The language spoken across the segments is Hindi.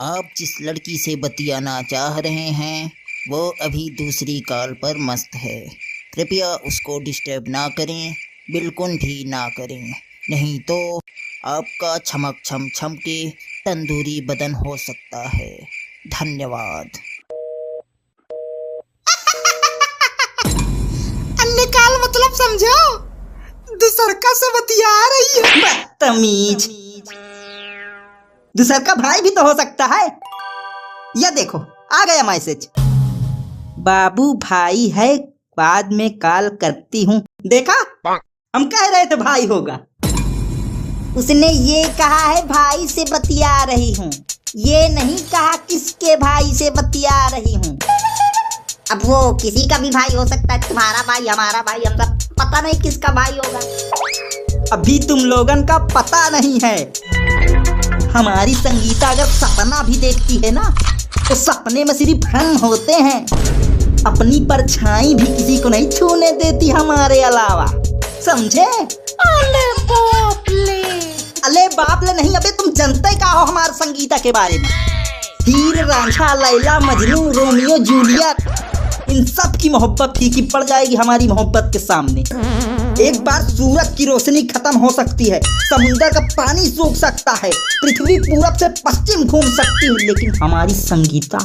आप जिस लड़की से बतियाना चाह रहे हैं वो अभी दूसरी कॉल पर मस्त है। कृपया उसको डिस्टर्ब ना करें, बिल्कुल भी ना करें, नहीं तो आपका छमक छम छम के तंदूरी बदन हो सकता है। धन्यवाद। निकाल मतलब समझो, दूसरका से बतिया रही है। बदतमीज। दूसर का भाई भी तो हो सकता है। यह देखो आ गया मैसेज। बाबू भाई है, बाद में कॉल करती हूँ। देखा, हम कह रहे थे भाई होगा। उसने ये कहा है भाई से बतिया रही हूँ, ये नहीं कहा किसके भाई से बतिया रही हूँ। अब वो किसी का भी भाई हो सकता है, तुम्हारा भाई, हमारा भाई, हम सब पता नहीं किसका भाई होगा। अभी तुम लोगन का पता नहीं है। हमारी संगीता अगर सपना भी देखती है ना, तो सपने में सिर्फ हम होते हैं। अपनी परछाई भी किसी को नहीं छूने देती हमारे अलावा, समझे? अले बाप ले नहीं, अबे तुम जानते क्या हो हमारे संगीता के बारे में? हीर रांझा, लैला मजनू, रोमियो जूलियट, इन सब की मोहब्बत फीकी पड़ जाएगी हमारी मोहब्बत के सामने। एक बार सूरज की रोशनी खत्म हो सकती है, समुद्र का पानी सूख सकता है, पृथ्वी पूरब से पश्चिम घूम सकती है, लेकिन हमारी संगीता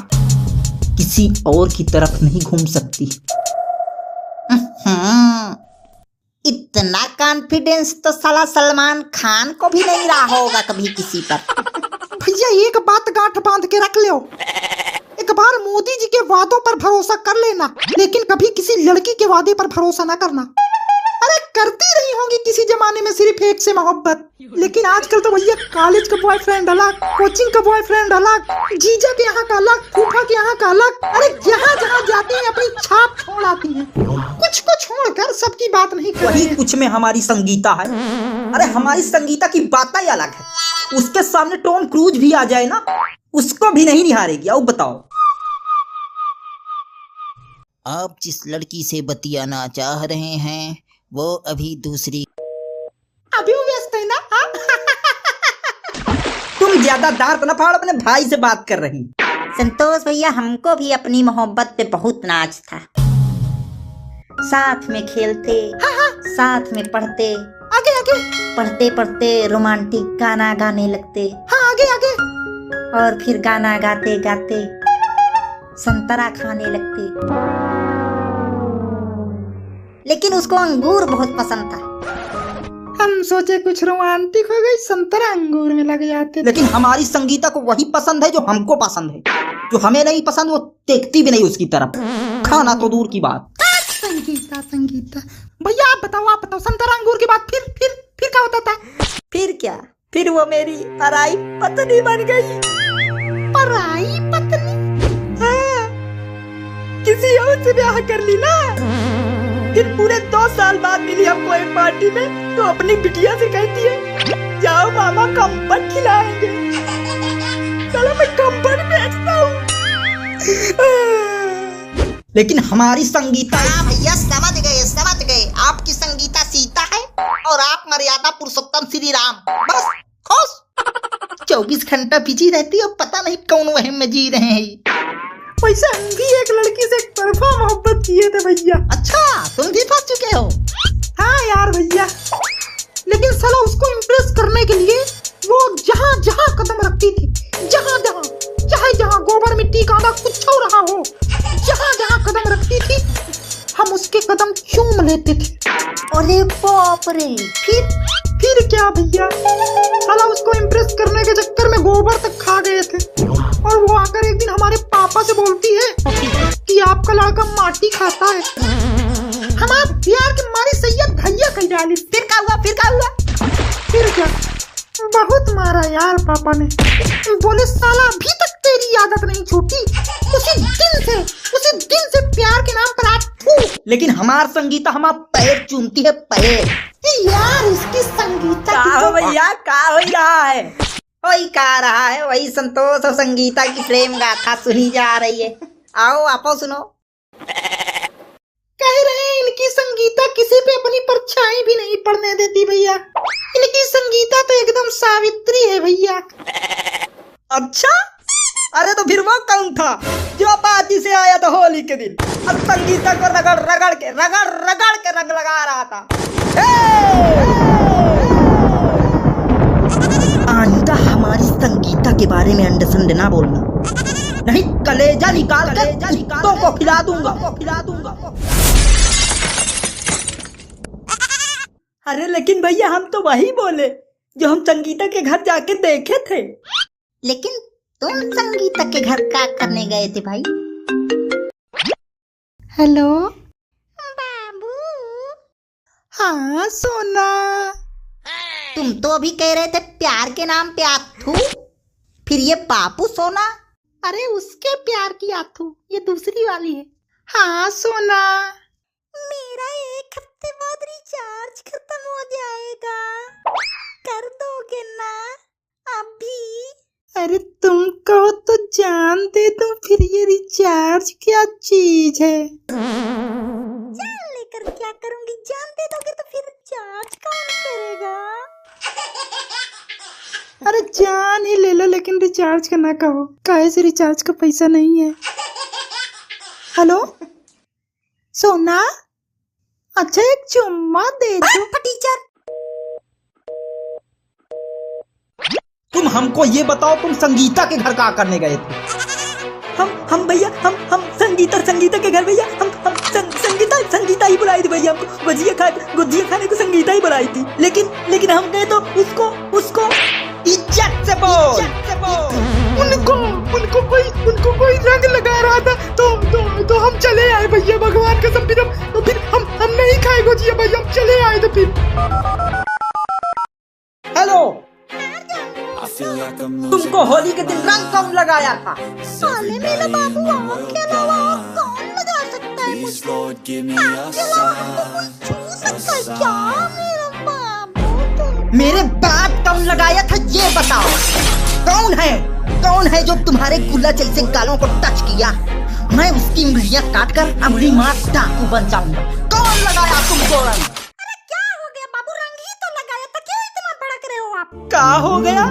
किसी और की तरफ नहीं घूम सकती। इतना कॉन्फिडेंस तो साला सलमान खान को भी नहीं रहा होगा कभी किसी पर। भैया एक बात गांठ बांध के रख लो, एक बार मोदी जी के वादों पर भरोसा कर लेना, लेकिन कभी किसी लड़की के वादे पर भरोसा ना करना। अरे करती रही होंगी किसी जमाने में सिर्फ एक से मोहब्बत, लेकिन आजकल तो भैया कॉलेज का बॉयफ्रेंड अलग, कोचिंग का बॉयफ्रेंड अलग, जीजा के यहाँ का अलग, फूफा के यहाँ का अलग। अरे जहाँ जहाँ जाती हैं अपनी छाप छोड़ आती हैं। कुछ को छोड़कर सबकी बात नहीं कर रही। वही कुछ में हमारी संगीता है। अरे हमारी संगीता की बात ही अलग है। उसके सामने टॉम क्रूज भी आ जाए ना, उसको भी नहीं निहारेगी। अब बताओ, आप जिस लड़की से बतियाना चाह रहे हैं वो अभी दूसरी अभी व्यस्त है ना। तुम ज्यादा दांत न फाड़, अपने भाई से बात कर रही। संतोष भैया, हमको भी अपनी मोहब्बत पे बहुत नाज था। साथ में खेलते, साथ में पढ़ते, आगे आगे, पढ़ते पढ़ते रोमांटिक गाना गाने लगते। हाँ आगे आगे, और फिर गाना गाते गाते संतरा खाने लगते। लेकिन उसको अंगूर बहुत पसंद था। हम सोचे कुछ रोमांटिक हो गई, संतरा अंगूर में लग जाते। लेकिन हमारी संगीता को वही पसंद है जो हमको पसंद है। जो हमें नहीं पसंद वो देखती भी नहीं उसकी तरफ, खाना तो दूर की बात। संगीता संगीता भैया आप बताओ, संतरा अंगूर के बाद फिर क्या होता था? फिर क्या, फिर वो मेरी पराई पत्नी बन गई। पराई पत्नी? हाँ, किसी और से ब्याह कर ली ना। फिर पूरे 2 साल बाद मिली हमको एक पार्टी में, तो अपनी बिटिया से कहती है जाओ मामा कंबल खिलाएंगे। चलो मैं कंबल बेचता हूँ। लेकिन हमारी संगीता, भैया समझ गए, आपकी संगीता सीता है और आप मर्यादा पुरुषोत्तम श्री राम। बस खुश 24 घंटा बिजी रहती है, पता नहीं कौन वहम में जी रहे हैं। वैसे हम भी एक लड़की से एक तरफा मोहब्बत किए थे भैया। अच्छा, तुम भी फंस चुके हो? हाँ यार भैया, लेकिन साला उसको इम्प्रेस करने के लिए वो जहाँ जहाँ कदम रखती थी, जहाँ जहाँ, चाहे जहाँ गोबर मिट्टी कांदा कुछ हो रहा हो, जहाँ जहाँ कदम रखती थी हम उसके कदम चूम लेते थे। अरे बाप रे। फिर क्या भैया, साला उसको इम्प्रेस करने के चक्कर में गोबर तक खा गए थे। और वो आकर एक दिन हमारे पापा से बोलती है कि आपका लड़का माटी खाता है। हमारे प्यार के मारी सैयद भैया कह डाली। फिर क्या हुआ? फिर क्या, बहुत मारा यार पापा ने। बोले साला अभी तक तेरी आदत नहीं छूटी। उसी दिन से प्यार के नाम पर आप फूक। लेकिन हमार संगीता हमारा पैर चूमती है, पैर। यार इसकी संगीता क्या भैया, क्या हो रहा है? वही कह रहा है, वही संतोष और संगीता की प्रेम गाथा सुनी जा रही है। आओ आपो सुनो। कह रहे हैं इनकी संगीता किसी पे अपनी परछाई भी नहीं पड़ने देती भैया। इनकी संगीता तो एकदम सावित्री है भैया। अच्छा, अरे तो फिर वो कौन था जो पार्टी से आया था होली के दिन और संगीता को रगड़ रगड़ के रंग लगा रहा था? आइंदा हमारी संगीता के बारे में अंडसंड ना बोलना, नहीं कलेजा निकाल कर कुत्तों को खिला दूंगा। अरे लेकिन भैया हम तो वही बोले जो हम संगीता के घर जाके देखे थे। लेकिन तुम संगीता के घर क्या करने गए थे भाई? हेलो बाबू, हाँ सोना। तुम तो अभी कह रहे थे प्यार के नाम पे आथू, फिर ये पापू सोना। अरे उसके प्यार की आथू, ये दूसरी वाली है। हाँ सोना। मेरा 1 हफ्ते बाद रिचार्ज खत्म हो जाएगा, कर दोगे ना अभी? अरे तुमको तो जान दे दूं, फिर ये रिचार्ज क्या चीज है? जान लेकर क्या करूंगी? जान दे दोगे तो फिर रिचार्ज कौन करेगा? अरे जान ही ले लो, लेकिन रिचार्ज का ना कहो, काहे से रिचार्ज का पैसा नहीं है। हेलो सोना, अच्छा एक चुम्मा दे दो। टीचर, तुम हमको ये बताओ, तुम संगीता के घर क्या करने गए थे? हम भैया हम संगीता के घर भैया हम संगीता ही बुलाई थी भैया। हमको गुजिया खाने को संगीता ही बुलाई थी, लेकिन हम गए तो उसको इज्जत से बोल। उनको कोई रंग लगा रहा था तो हम चले आए भैया, भगवान कसम। फिर हम नहीं खाए गुजिया भैया, हम चले आए तो फिर। हेलो, तुमको होली के दिन रंग कौन लगाया था? साले मेरा बाबू, आपके अलावा कौन लगा सकता है मुझको? आपके अलावा कोई छू सकता है क्या मेरा बाबू? मेरे बाप कौन लगाया था ये बताओ। कौन है जो तुम्हारे गुल्ला जैसे गालों को टच किया? मैं उसकी उंगलियां काटकर अपनी माँ डाकू बन जाऊंगा। कौन लगाया तुमको रंग? अरे क्या हो गया बाबू, रंग ही तो लगाया था, क्यों इतना भड़क रहे हो आप? क्या हो गया?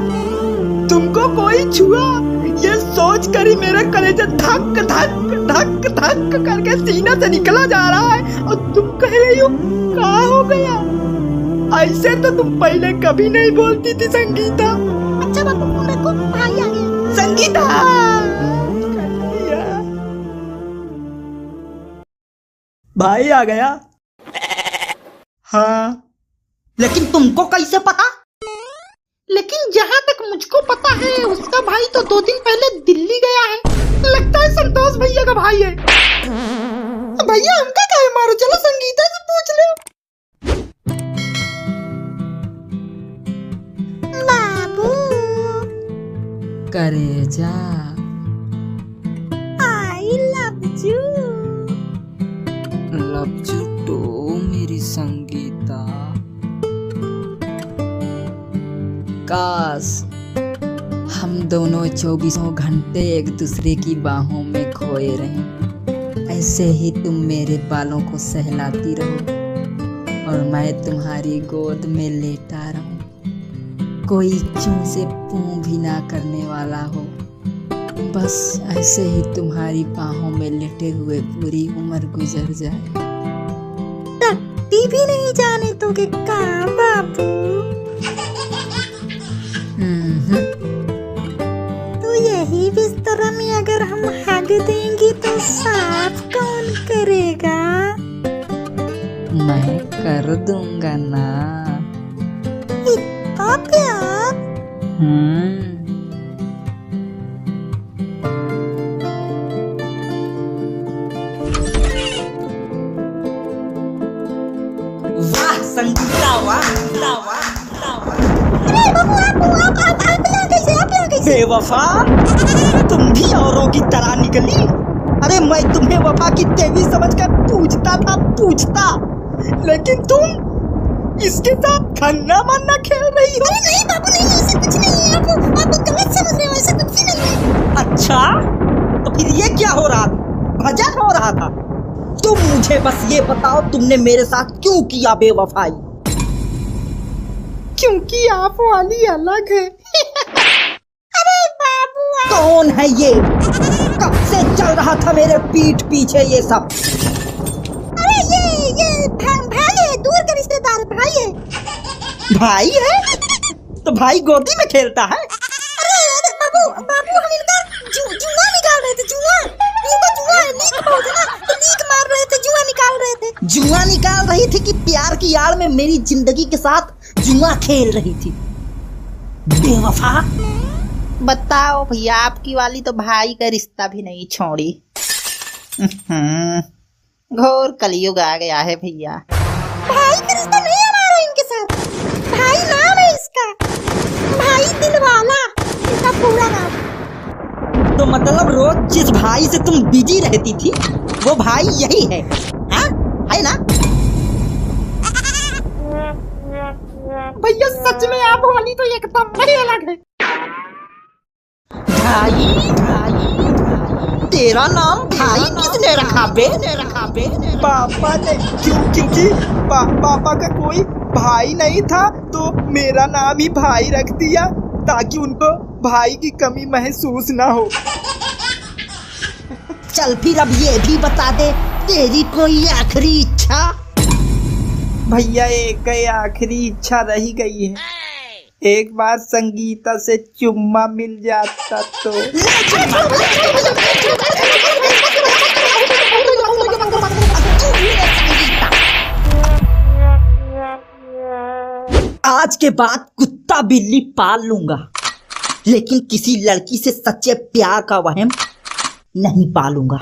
तुमको कोई छुआ, ये सोच कर ही मेरा कलेजा धक करके सीना से निकला जा रहा है, और तुम कह रही हो क्या हो गया? ऐसे तो तुम पहले कभी नहीं बोलती थी संगीता। अच्छा बाबू, देखो भाई आ गया। संगीता, भाई आ गया। हाँ, लेकिन तुमको कैसे पता? लेकिन जहाँ तक मुझको पता है, उसका भाई तो 2 दिन पहले दिल्ली गया है। लगता है संतोष भैया का भाई है। भैया हमका काहे मारो, चलो संगीता से पूछ लो। बाबू, करेजा, I love you. Love you too मेरी संगीता। काश हम दोनों 24 घंटे एक दूसरे की बाहों में खोए रहें। ऐसे ही तुम मेरे बालों को सहलाती रहो और मैं तुम्हारी गोद में लेटा रहूं। कोई चूं से पूं भी ना करने वाला हो, बस ऐसे ही तुम्हारी बाहों में लेटे हुए पूरी उम्र गुजर जाए। टट्टी भी नहीं जाने दोगे का बाबू? तो यही बिस्तर में अगर हम हग देंगे तो साफ कौन करेगा? मैं कर दूंगा ना। इतना प्यार? वाह संगीता, वाह। अरे बाबू, आप यहाँ कैसे? बेवफा, तुम भी औरों की तरह निकली। अरे मैं तुम्हें वफा की देवी समझकर पूछता, लेकिन तुम इसके साथ खन्ना मन्ना खेल रही हो। अरे नहीं बाबू, नहीं, ऐसा कुछ नहीं है। आप गलत समझ रहे हो, ऐसा कुछ भी नहीं है। अच्छा, तो फिर ये क्या हो रहा था? भजन हो रहा था? तुम मुझे बस ये बताओ, तुमने मेरे साथ क्यों किया बेवफाई? क्योंकि आप वाली अलग है। अरे बाबू, कौन है ये? कब से चल रहा था मेरे पीठ पीछे ये सब? अरे ये भाई है, दूर का रिश्तेदार भाई है। भाई है? तो भाई गोदी में खेलता है? अरे बाबू हम इनका जुआ निकाल रहे थे, जुआ है, लीक बहुत है ना, तो लीक मार रहे थे, जुआ निकाल रहे थे। जुआ निकाल रही थी कि प्यार की आड़ में मेरी जिंदगी के साथ जुआ खेल रही थी? बेवफा। बताओ भैया, आपकी वाली तो भाई का रिश्ता भी नहीं छोड़ी। घोर कलयुग आ गया है भैया। भाई का रिश्ता नहीं हमारा इनके साथ, भाई नाम है इसका, भाई दिलवाला इसका पूरा नाम। तो मतलब रोज जिस भाई से तुम बिजी रहती थी वो भाई यही है, हाँ? है ना? भैया सच में आप वाली तो एकदम ही अलग है। भाई तेरा नाम भाई किसने रखा बे? पापा ने। क्योंकि पापा का कोई भाई नहीं था तो मेरा नाम ही भाई रख दिया ताकि उनको भाई की कमी महसूस ना हो। चल फिर अब ये भी बता दे, तेरी कोई आखिरी इच्छा? भैया एक आखिरी इच्छा रही गई है, एक बार संगीता से चुम्मा मिल जाता तो। आज के बाद कुत्ता बिल्ली पाल लूंगा, लेकिन किसी लड़की से सच्चे प्यार का वहम नहीं पालूंगा।